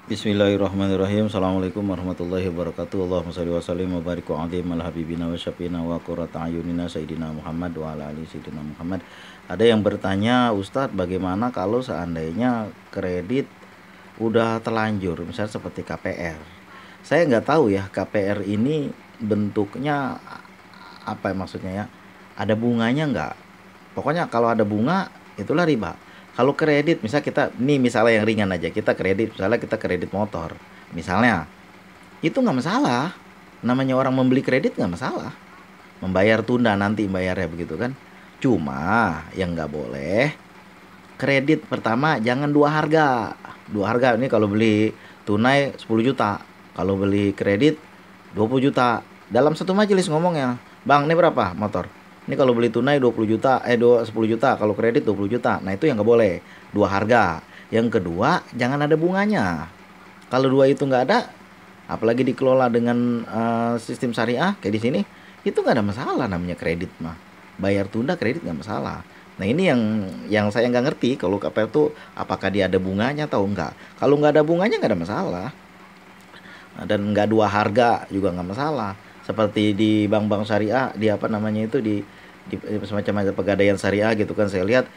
Bismillahirrahmanirrahim. Assalamualaikum warahmatullahi wabarakatuh. Allahumma shalli wa sallim wa barik wa azim ala habibina wa syafiina wa qurrata ayunina sayyidina Muhammad wa ala ali sayyidina Muhammad. Ada yang bertanya, Ustadz, bagaimana kalau seandainya kredit udah terlanjur, misalnya seperti KPR. Saya nggak tahu ya KPR ini bentuknya apa maksudnya ya. Ada bunganya nggak? Pokoknya kalau ada bunga itulah riba. Kalau kredit, misalnya kita, nih misalnya yang ringan aja, kita kredit, misalnya kita kredit motor, misalnya, itu nggak masalah. Namanya orang membeli kredit nggak masalah. Membayar tunda nanti bayarnya begitu kan. Cuma yang nggak boleh, kredit pertama jangan dua harga. Dua harga ini kalau beli tunai 10 juta, kalau beli kredit 20 juta. Dalam satu majelis ngomongnya, bang ini berapa motor? Ini kalau beli tunai 20 juta, 10 juta, kalau kredit 20 juta. Nah itu yang nggak boleh, dua harga. Yang kedua, jangan ada bunganya. Kalau dua itu nggak ada, apalagi dikelola dengan sistem syariah kayak di sini, itu nggak ada masalah namanya kredit mah. Bayar tunda kredit nggak masalah. Nah ini yang saya nggak ngerti kalau KPR itu apakah dia ada bunganya atau enggak. Kalau nggak ada bunganya nggak ada masalah. Dan nggak dua harga juga nggak masalah. Seperti di bank-bank syariah, di apa namanya itu di semacam ada pegadaian syariah gitu kan, saya lihat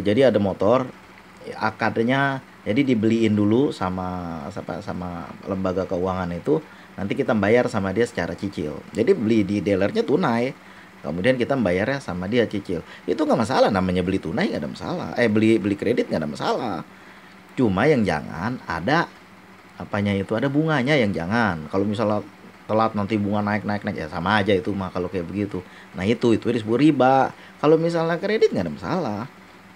jadi ada motor akadnya, jadi dibeliin dulu sama lembaga keuangan itu, nanti kita bayar sama dia secara cicil. Jadi beli di dealernya tunai, kemudian kita bayarnya sama dia cicil. Itu nggak masalah, namanya beli tunai nggak ada masalah. Beli kredit nggak ada masalah. Cuma yang jangan ada apanya itu, ada bunganya yang jangan. Kalau misalnya telat nanti bunga naik ya sama aja itu mah kalau kayak begitu. Nah itu disebut riba. Kalau misalnya kredit nggak ada masalah.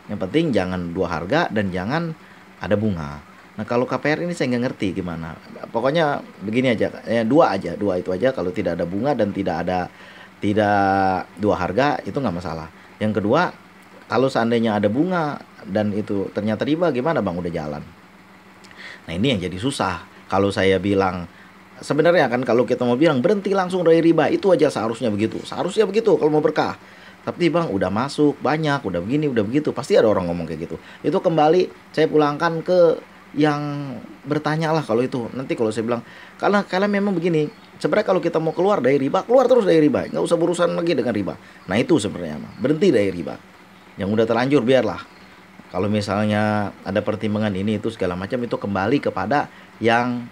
Yang penting jangan dua harga dan jangan ada bunga. Nah kalau KPR ini saya nggak ngerti gimana. Pokoknya begini aja, dua itu aja. Kalau tidak ada bunga dan tidak dua harga itu nggak masalah. Yang kedua, kalau seandainya ada bunga dan itu ternyata riba, gimana bang, udah jalan. Nah ini yang jadi susah. Kalau saya bilang, sebenarnya kan kalau kita mau bilang berhenti langsung dari riba, itu aja seharusnya begitu. Seharusnya begitu kalau mau berkah. Tapi bang udah masuk banyak, udah begini, udah begitu. Pasti ada orang ngomong kayak gitu. Itu kembali saya pulangkan ke yang bertanya lah kalau itu. Nanti kalau saya bilang, karena kalian memang begini. Sebenarnya kalau kita mau keluar dari riba, keluar terus dari riba. Nggak usah berurusan lagi dengan riba. Nah itu sebenarnya mah. Berhenti dari riba. Yang udah terlanjur biarlah. Kalau misalnya ada pertimbangan ini itu segala macam, itu kembali kepada yang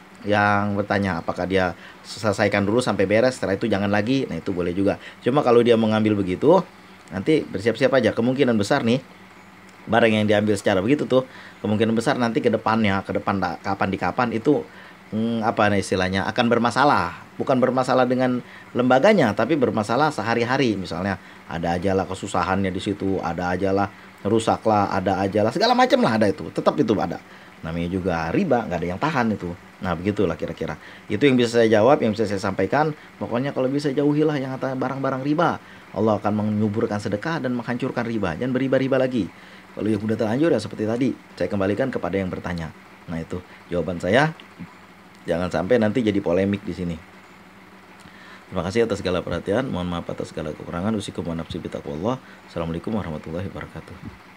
bertanya apakah dia selesaikan dulu sampai beres, setelah itu jangan lagi. Nah itu boleh juga. Cuma kalau dia mengambil begitu, nanti bersiap-siap aja, kemungkinan besar nih barang yang diambil secara begitu tuh kemungkinan besar nanti ke depan kapan di kapan itu apa istilahnya akan bermasalah. Bukan bermasalah dengan lembaganya, tapi bermasalah sehari-hari. Misalnya ada ajalah kesusahannya di situ, ada ajalah rusak lah, ada ajalah segala macam lah, ada itu, tetap itu ada. Namanya juga riba, nggak ada yang tahan itu. Nah begitulah kira-kira. Itu yang bisa saya jawab, yang bisa saya sampaikan. Pokoknya kalau bisa jauhilah yang kata barang-barang riba. Allah akan menyuburkan sedekah dan menghancurkan riba. Jangan beriba-riba lagi. Kalau yang udah terlanjur ya seperti tadi, saya kembalikan kepada yang bertanya. Nah itu jawaban saya. Jangan sampai nanti jadi polemik di sini. Terima kasih atas segala perhatian. Mohon maaf atas segala kekurangan. Usikum wa nafsi bitaqwallah. Assalamualaikum warahmatullahi wabarakatuh.